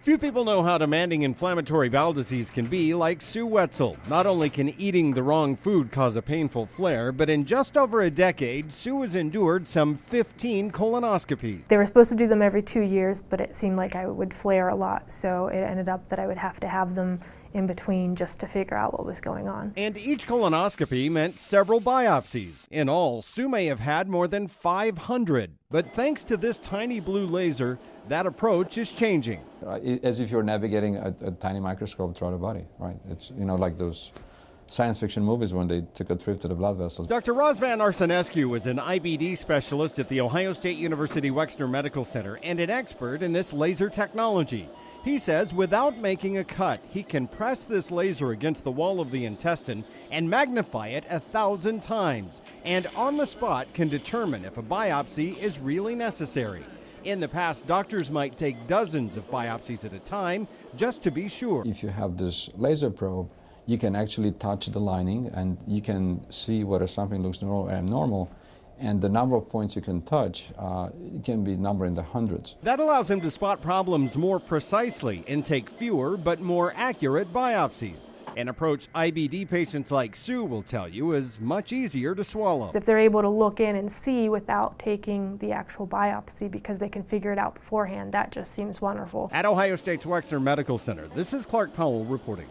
Few people know how demanding inflammatory bowel disease can be, like Sue Wetzel. Not only can eating the wrong food cause a painful flare, but in just over a decade, Sue has endured some 15 colonoscopies. They were supposed to do them every 2 years, but it seemed like I would flare a lot, so it ended up that I would have to have them in between just to figure out what was going on. And each colonoscopy meant several biopsies. In all, Sue may have had more than 500. But thanks to this tiny blue laser, that approach is changing. As if you're navigating a tiny microscope throughout the body, right? It's, like those science fiction movies when they took a trip to the blood vessels. Dr. Razvan Arsenescu is an IBD specialist at the Ohio State University Wexner Medical Center and an expert in this laser technology. He says without making a cut, he can press this laser against the wall of the intestine and magnify it 1,000 times, and on the spot can determine if a biopsy is really necessary. In the past, doctors might take dozens of biopsies at a time just to be sure. If you have this laser probe, you can actually touch the lining and you can see whether something looks normal or abnormal. And the number of points you can touch, it can be numbered in the hundreds. That allows him to spot problems more precisely and take fewer but more accurate biopsies. An approach IBD patients like Sue will tell you is much easier to swallow. If they're able to look in and see without taking the actual biopsy because they can figure it out beforehand, that just seems wonderful. At Ohio State's Wexner Medical Center, this is Clark Powell reporting.